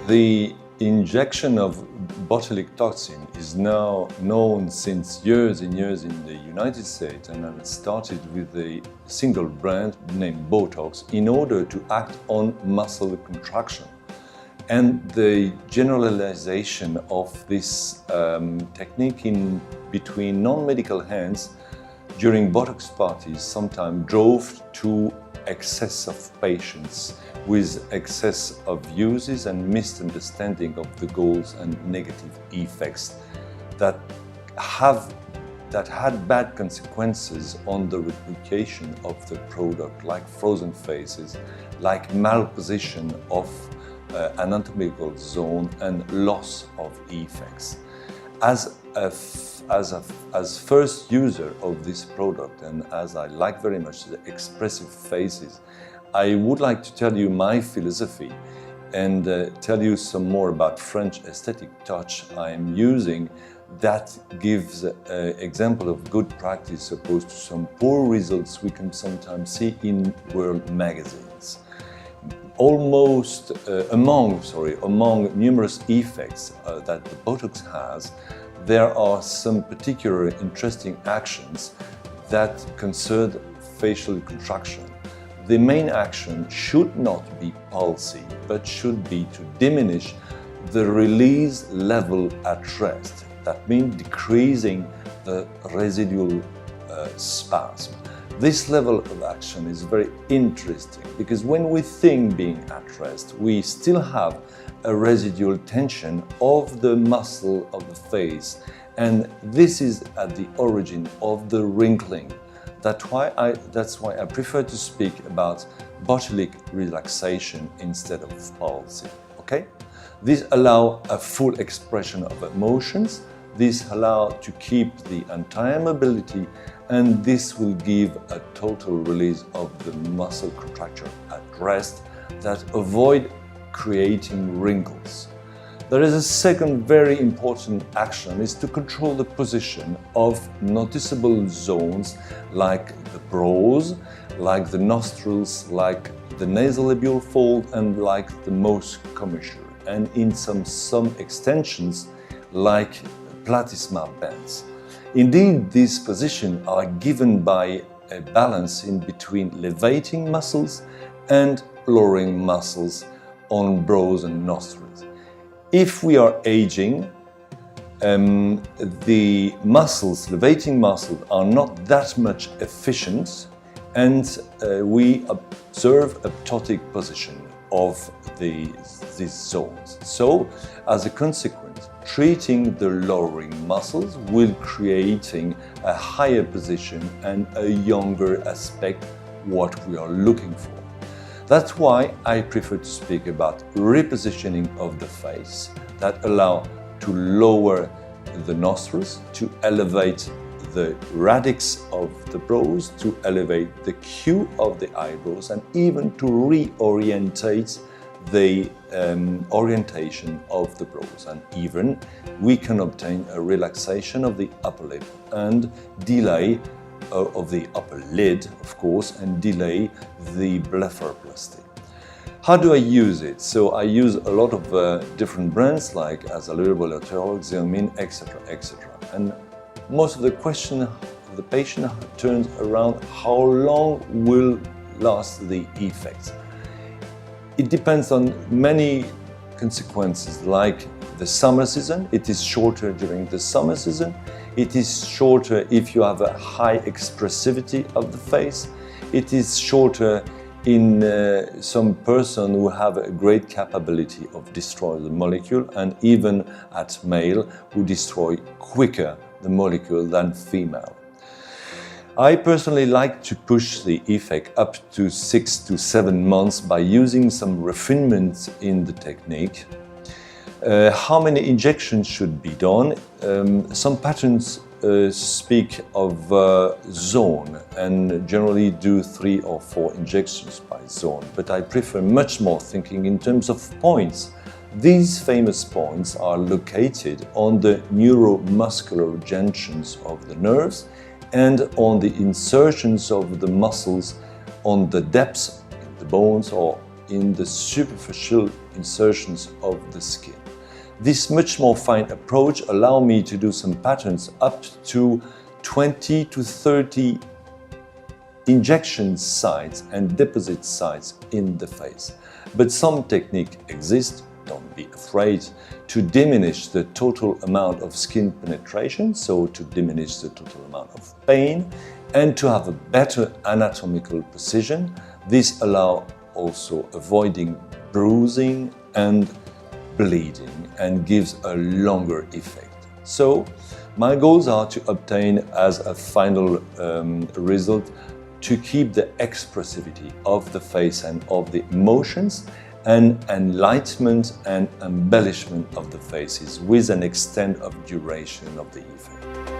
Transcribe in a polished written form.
The injection of botulinum toxin is now known since years and years in the United States, and it started with a single brand named BOTOX in order to act on muscle contraction. And the generalization of this technique in between non-medical hands during Botox parties sometimes drove to excess of patients with excess of uses and misunderstanding of the goals and negative effects that had bad consequences on the replication of the product, like frozen faces, like malposition of anatomical zone and loss of effects. As first user of this product, and as I like very much the expressive faces, I would like to tell you my philosophy and tell you some more about French aesthetic touch I am using that gives an example of good practice opposed to some poor results we can sometimes see in world magazines. Almost among numerous effects that the Botox has, there are some particular interesting actions that concern facial contraction. The main action should not be palsy, but should be to diminish the release level at rest. That means decreasing the residual spasm. This level of action is very interesting because when we think being at rest, we still have a residual tension of the muscle of the face, and this is at the origin of the wrinkling. That's why I prefer to speak about botulinum relaxation instead of palsy. Okay? This allows a full expression of emotions. This allows to keep the entire mobility, and this will give a total release of the muscle contracture at rest that avoid creating wrinkles. There is a second very important action, is to control the position of noticeable zones like the brows, like the nostrils, like the nasolabial fold, and like the most commissure, and in some extensions like platysma bands. Indeed, these positions are given by a balance in between elevating muscles and lowering muscles on brows and nostrils. If we are aging, the muscles, elevating muscles, are not that much efficient, and we observe a ptotic position of these zones. So, as a consequence, treating the lowering muscles will creating a higher position and a younger aspect, what we are looking for. That's why I prefer to speak about repositioning of the face that allow to lower the nostrils, to elevate the radix of the brows, to elevate the Q of the eyebrows, and even to reorientate the orientation of the brows. And even we can obtain a relaxation of the upper lip and delay of the upper lid, of course, and delay the blepharoplasty. How do I use it? So I use a lot of different brands like Azalure, Xeomin, etc., etc. And most of the question of the patient turns around how long will last the effects. It depends on many consequences, like the summer season. It is shorter during the summer season. It is shorter if you have a high expressivity of the face. It is shorter in some person who have a great capability of destroy the molecule, and even at male who destroy quicker the molecule than female. I personally like to push the effect up to 6 to 7 months by using some refinements in the technique. How many injections should be done? Some patterns speak of zone and generally do 3 or 4 injections by zone, but I prefer much more thinking in terms of points. These famous points are located on the neuromuscular junctions of the nerves and on the insertions of the muscles on the depths in the bones or in the superficial insertions of the skin. This much more fine approach allows me to do some patterns up to 20 to 30 injection sites and deposit sites in the face. But some technique exists, don't be afraid, to diminish the total amount of skin penetration, so to diminish the total amount of pain, and to have a better anatomical precision. This allows also avoiding bruising and bleeding and gives a longer effect. So my goals are to obtain as a final result to keep the expressivity of the face and of the emotions and enlightenment and embellishment of the faces with an extent of duration of the effect.